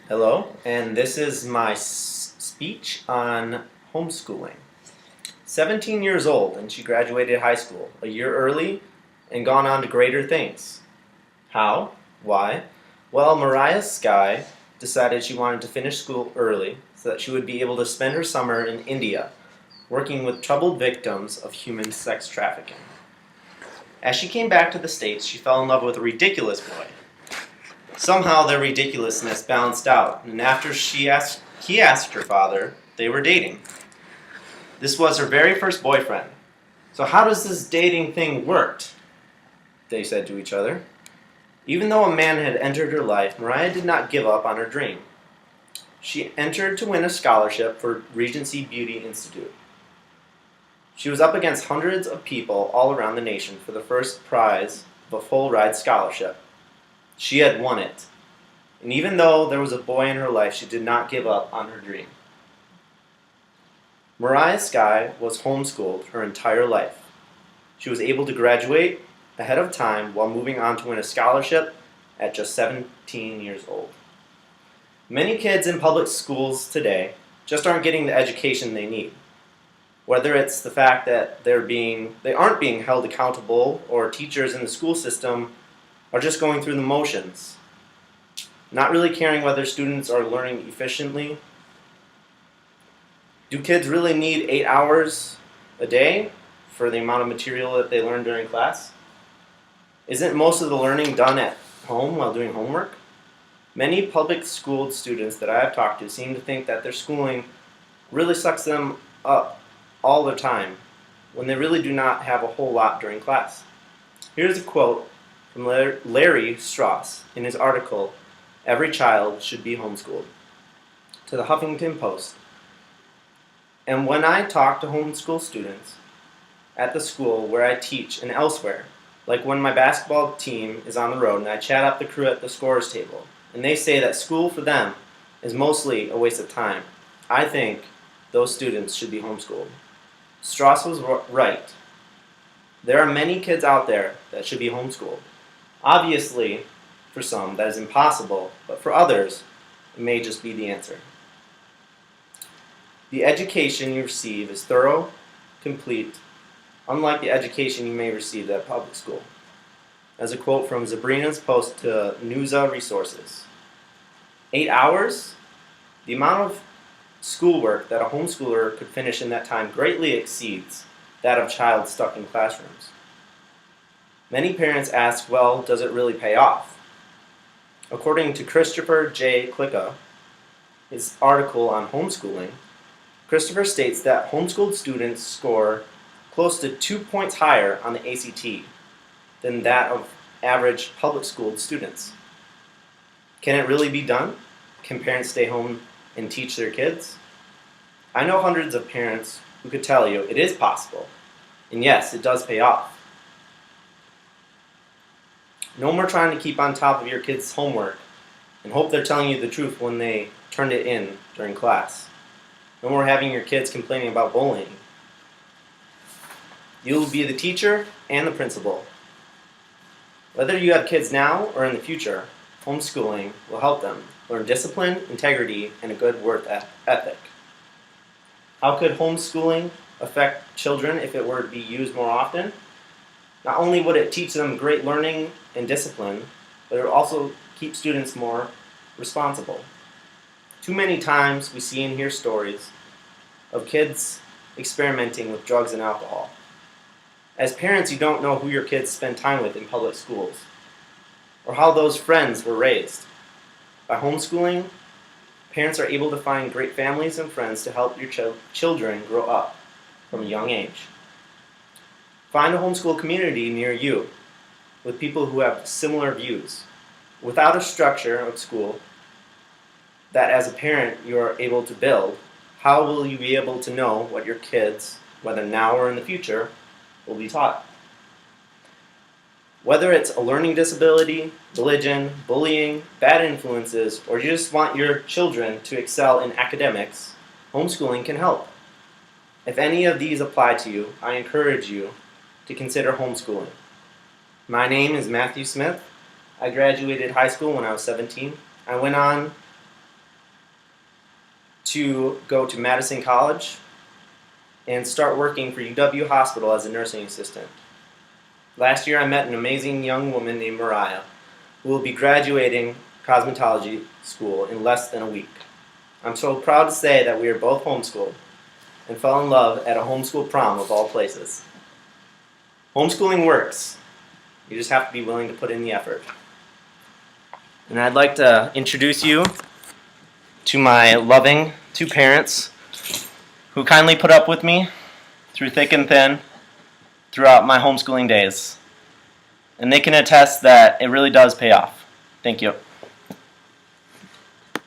Hello, and this is my speech on homeschooling. 17 years old, and she graduated high school a year early and gone on to greater things. How? Why? Well, Mariah Sky decided she wanted to finish school early so that she would be able to spend her summer in India working with troubled victims of human sex trafficking. As she came back to the States, she fell in love with a ridiculous boy. Somehow their ridiculousness balanced out, and after he asked her father, they were dating. This was her very first boyfriend. So how does this dating thing work? They said to each other. Even though a man had entered her life, Mariah did not give up on her dream. She entered to win a scholarship for Regency Beauty Institute. She was up against hundreds of people all around the nation for the first prize of a full-ride scholarship. She had won it. And even though there was a boy in her life, she did not give up on her dream. Mariah Sky was homeschooled her entire life. She was able to graduate ahead of time while moving on to win a scholarship at just 17 years old. Many kids in public schools today just aren't getting the education they need. Whether it's the fact that they aren't being held accountable, or teachers in the school system are just going through the motions, not really caring whether students are learning efficiently. Do kids really need 8 hours a day for the amount of material that they learn during class? Isn't most of the learning done at home while doing homework? Many public school students that I have talked to seem to think that their schooling really sucks them up all the time when they really do not have a whole lot during class. Here's a quote from Larry Strauss in his article, "Every Child Should Be Homeschooled," to the Huffington Post. And when I talk to homeschool students at the school where I teach and elsewhere, like when my basketball team is on the road and I chat up the crew at the scorer's table, and they say that school for them is mostly a waste of time, I think those students should be homeschooled. Strauss was right. There are many kids out there that should be homeschooled. Obviously, for some, that is impossible, but for others, it may just be the answer. The education you receive is thorough, complete, unlike the education you may receive at public school. As a quote from Sabrina's post to Newsa Resources. 8 hours? The amount of schoolwork that a homeschooler could finish in that time greatly exceeds that of child stuck in classrooms. Many parents ask, well, does it really pay off? According to Christopher J. Klicka, his article on homeschooling, Christopher states that homeschooled students score close to 2 points higher on the ACT than that of average public schooled students. Can it really be done? Can parents stay home and teach their kids? I know hundreds of parents who could tell you it is possible, and yes, it does pay off. No more trying to keep on top of your kids' homework and hope they're telling you the truth when they turned it in during class. No more having your kids complaining about bullying. You will be the teacher and the principal. Whether you have kids now or in the future, homeschooling will help them learn discipline, integrity, and a good work ethic. How could homeschooling affect children if it were to be used more often? Not only would it teach them great learning and discipline, but it would also keep students more responsible. Too many times we see and hear stories of kids experimenting with drugs and alcohol. As parents, you don't know who your kids spend time with in public schools, or how those friends were raised. By homeschooling, parents are able to find great families and friends to help your children grow up from a young age. Find a homeschool community near you with people who have similar views. Without a structure of school that as a parent you are able to build, how will you be able to know what your kids, whether now or in the future, will be taught? Whether it's a learning disability, religion, bullying, bad influences, or you just want your children to excel in academics, homeschooling can help. If any of these apply to you, I encourage you to consider homeschooling. My name is Matthew Smith. I graduated high school when I was 17. I went on to go to Madison College and start working for UW Hospital as a nursing assistant. Last year I met an amazing young woman named Mariah who will be graduating cosmetology school in less than a week. I'm so proud to say that we are both homeschooled and fell in love at a homeschool prom of all places. Homeschooling works. You just have to be willing to put in the effort. And I'd like to introduce you to my loving two parents who kindly put up with me through thick and thin throughout my homeschooling days. And they can attest that it really does pay off. Thank you.